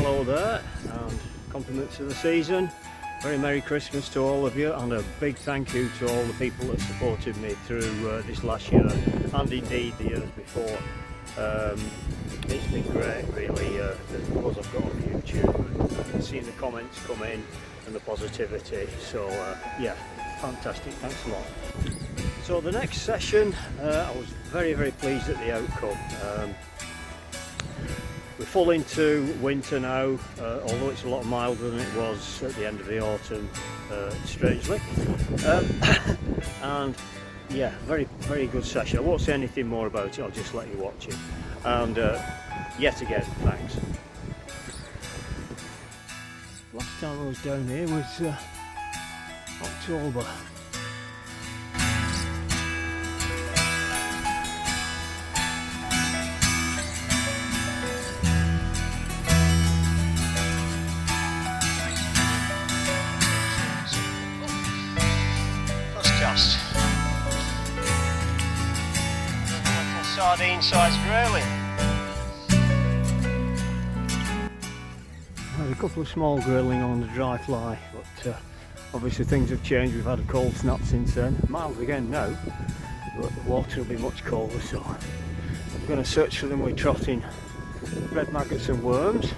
hello there, and compliments of the season. Very Merry Christmas to all of you, and a big thank you to all the people that supported me through this last year, and indeed the years before. It's been great, really, the buzz I've got on YouTube, and seeing the comments come in and the positivity. So yeah, fantastic, thanks a lot. So the next session, I was very pleased at the outcome. We're full into winter now, although it's a lot milder than it was at the end of the autumn, strangely. And yeah, very good session. I won't say anything more about it, I'll just let you watch it. And yet again, thanks. Last time I was down here was October. Sardine sized grayling. I had a couple of small grayling on the dry fly, but obviously things have changed. We've had a cold snap since then. Mild again now, but the water will be much colder, so I'm going to search for them with trotting red maggots and worms,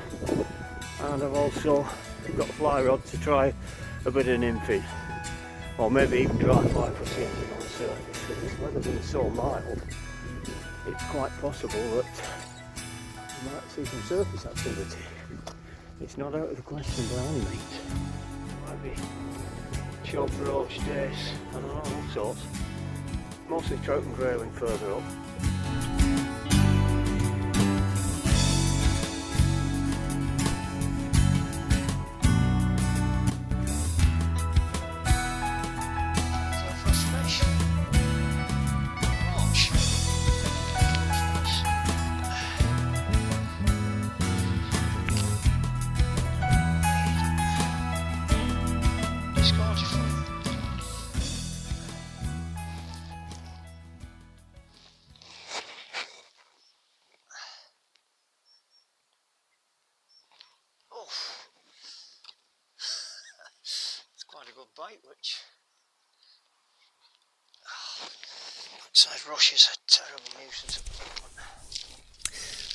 and I've also got a fly rod to try a bit of nymphing, or maybe even dry fly for sinking on the surface. With this weather being so mild, it's quite possible that you might see some surface activity. It's not out of the question by any means. Might be chub, roach, dace, I don't know, all sorts. Mostly trout and grayling further up. It's quite a good bite, which size rush is a terrible nuisance at the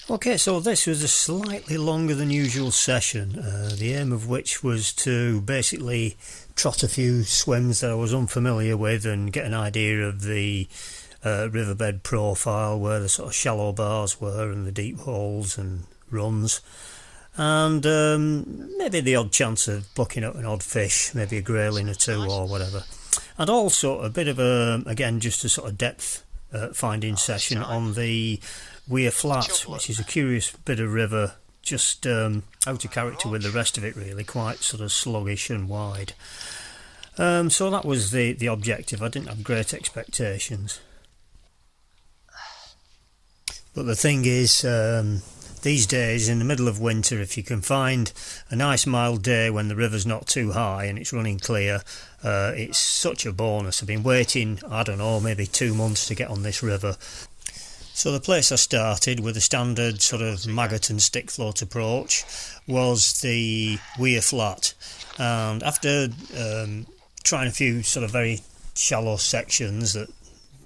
moment. Okay, so this was a slightly longer than usual session, the aim of which was to basically trot a few swims that I was unfamiliar with and get an idea of the riverbed profile, where the sort of shallow bars were and the deep holes and runs, and maybe the odd chance of plucking up an odd fish, maybe a grayling or two or whatever. And also a bit of a, again, just a sort of depth finding session on the Weir Flat, which is a curious bit of river, just out of character with the rest of it really, quite sort of sluggish and wide. So that was the objective. I didn't have great expectations. But the thing is, these days in the middle of winter, if you can find a nice mild day when the river's not too high and it's running clear, it's such a bonus. I've been waiting, I don't know, maybe 2 months to get on this river. So the place I started with a standard sort of maggot and stick float approach was the Weir Flat, and after trying a few sort of very shallow sections that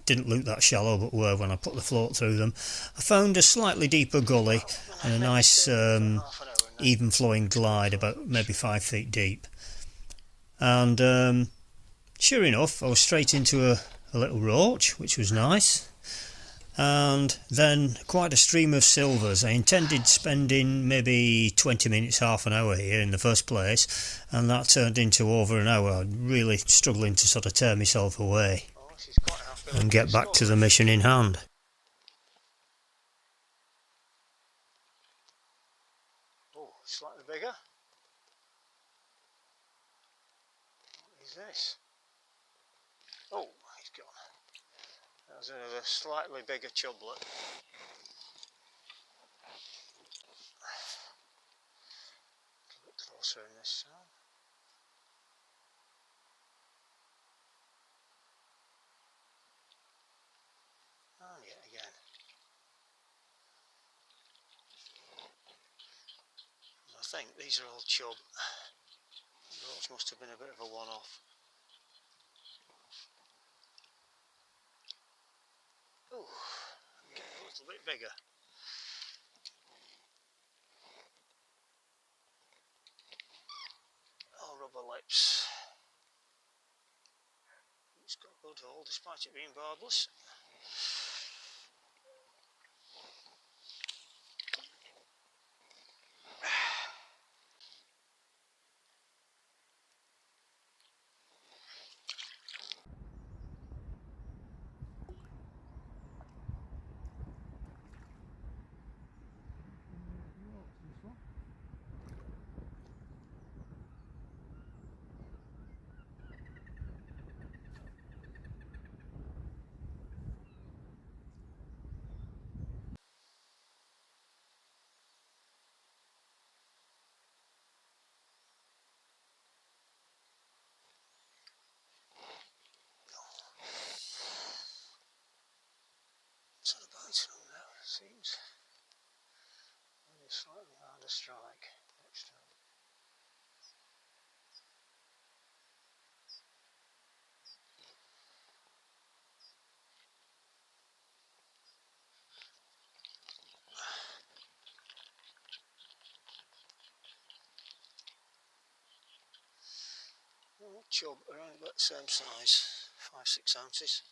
didn't look that shallow but were when I put the float through them, I found a slightly deeper gully and a nice even flowing glide about maybe 5 feet deep, and sure enough I was straight into a little roach, which was nice. And then quite a stream of silvers. I intended spending maybe 20 minutes, half an hour here in the first place, and that turned into over an hour, really struggling to sort of tear myself away and get back to the mission in hand. Oh, slightly bigger. What is this? Oh, he's gone. There's another slightly bigger chublet. A bit closer in this side. And yet again. think these are all chub. Roach must have been a bit of a one-off. Ooh, getting a little bit bigger. Oh, rubber lips. It's got a good hold despite it being barbless. Sort of biting them now, it seems. Maybe a slightly harder strike next time. Oh, chub around about the same size, 5-6 ounces.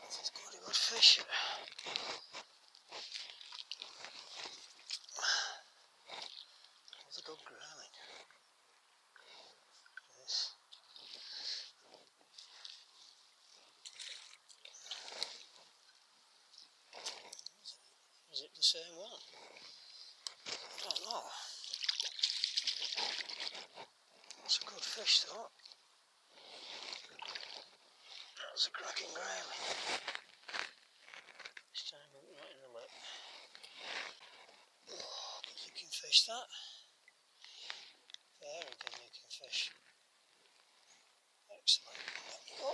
It's quite a good fish. It's a good grayling. Yes. Is it the same one? I don't know. It's a good fish though. That's a cracking grayling. This time right in the lip. Oh, good looking fish that. Very good looking fish. Excellent. Oh.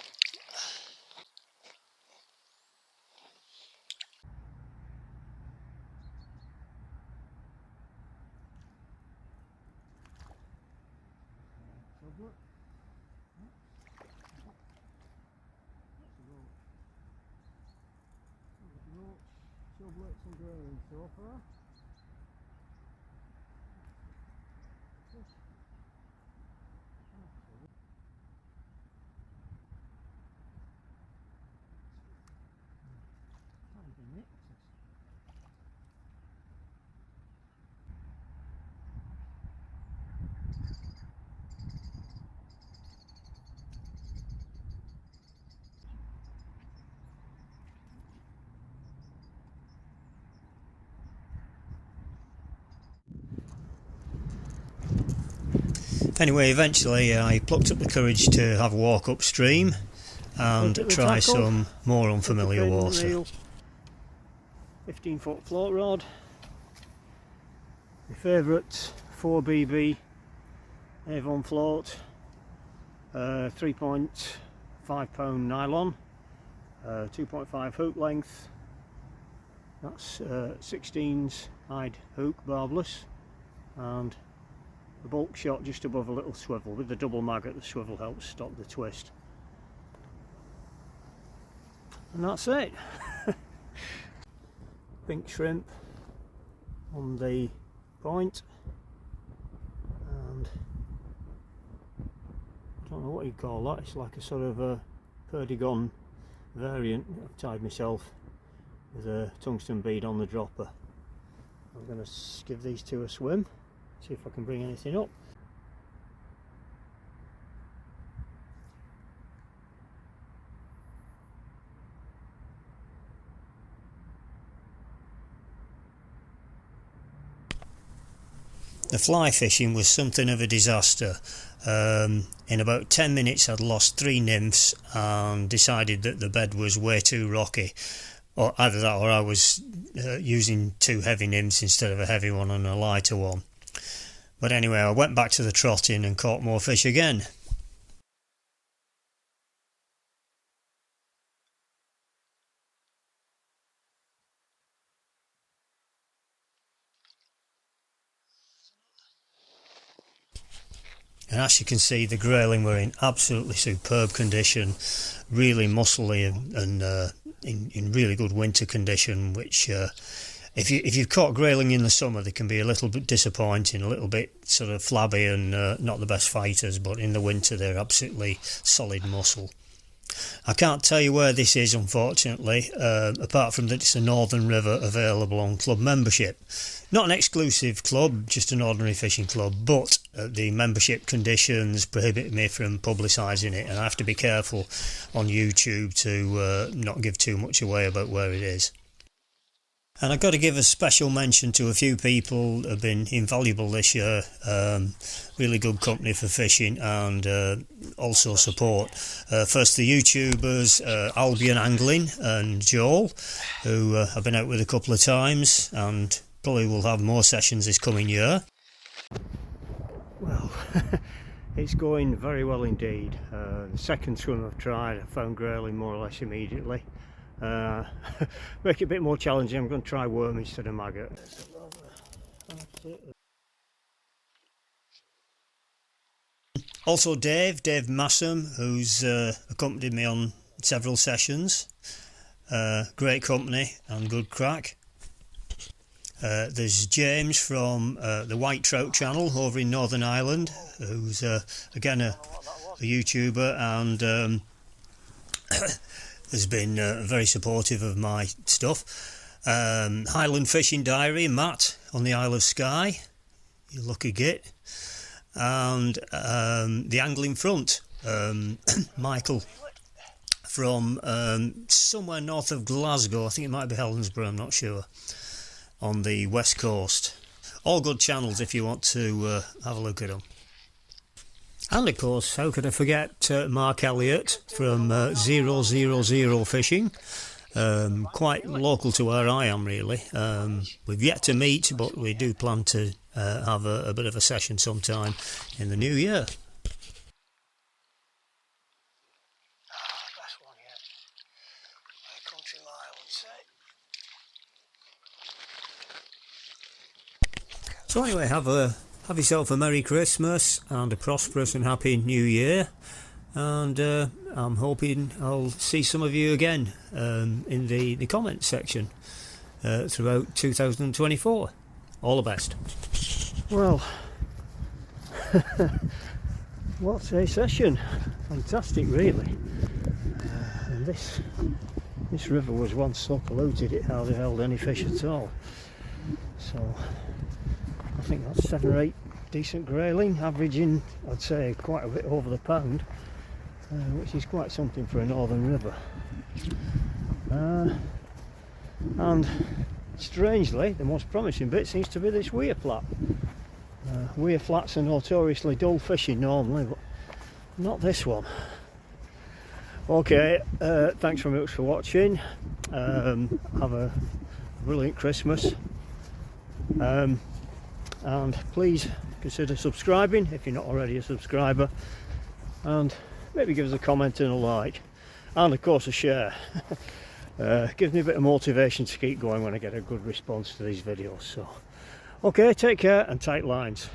Roach and Grayling so far. Anyway, eventually I plucked up the courage to have a walk upstream and try some more unfamiliar water. 15-foot float rod. My favourite 4BB Avon float. 3.5 pound nylon. 2.5 hook length. That's 16's hide hook, barbless, and a bulk shot just above a little swivel. With the double maggot, the swivel helps stop the twist. And that's it. Pink shrimp on the point, and I don't know what you call that. It's like a sort of a perdigon variant. I've tied myself with a tungsten bead on the dropper. I'm going to give these two a swim, see if I can bring anything up. The fly fishing was something of a disaster. In about 10 minutes I'd lost 3 nymphs and decided that the bed was way too rocky. Or either that or I was using 2 heavy nymphs instead of a heavy one and a lighter one. But anyway, I went back to the trotting and caught more fish again. And as you can see, the grayling were in absolutely superb condition, really muscly and in really good winter condition, which if you've caught grayling in the summer, they can be a little bit disappointing, a little bit sort of flabby and not the best fighters, but in the winter they're absolutely solid muscle. I can't tell you where this is, unfortunately, apart from that it's a northern river available on club membership. Not an exclusive club, just an ordinary fishing club, but the membership conditions prohibit me from publicising it, and I have to be careful on YouTube to not give too much away about where it is. And I've got to give a special mention to a few people who have been invaluable this year. Really good company for fishing and also support. First the YouTubers Albion Angling and Joel, who I've been out with a couple of times and probably will have more sessions this coming year. Well, it's going very well indeed. The second swim I've tried, I found grayling more or less immediately. Make it a bit more challenging. I'm going to try worm instead of maggot. Also Dave Massam, who's accompanied me on several sessions. Great company and good crack. There's James from the White Trout channel over in Northern Ireland, who's again a YouTuber and has been very supportive of my stuff. Highland Fishing Diary, Matt on the Isle of Skye, you lucky git. And the Angling Front, Michael from somewhere north of Glasgow, I think it might be Helensburgh, I'm not sure, on the west coast. All good channels if you want to have a look at them. And of course, how could I forget Mark Elliott from 000 Fishing, quite local to where I am really. We've yet to meet, but we do plan to have a bit of a session sometime in the new year. Best one yet. A country mile, I'd say. So anyway, have yourself a Merry Christmas and a prosperous and happy New Year, and I'm hoping I'll see some of you again in the comments section throughout 2024. All the best. Well, what a session! Fantastic, really. And this river was once so polluted it hardly held any fish at all. So I think that's 7 or 8 decent grayling, averaging, I'd say, quite a bit over the pound, which is quite something for a northern river. And strangely, the most promising bit seems to be this weir flat. Weir flats are notoriously dull fishing normally, but not this one. Okay, thanks very much for watching. Have a brilliant Christmas. And please consider subscribing if you're not already a subscriber, and maybe give us a comment and a like, and of course a share. Gives me a bit of motivation to keep going when I get a good response to these videos. So okay, take care and tight lines.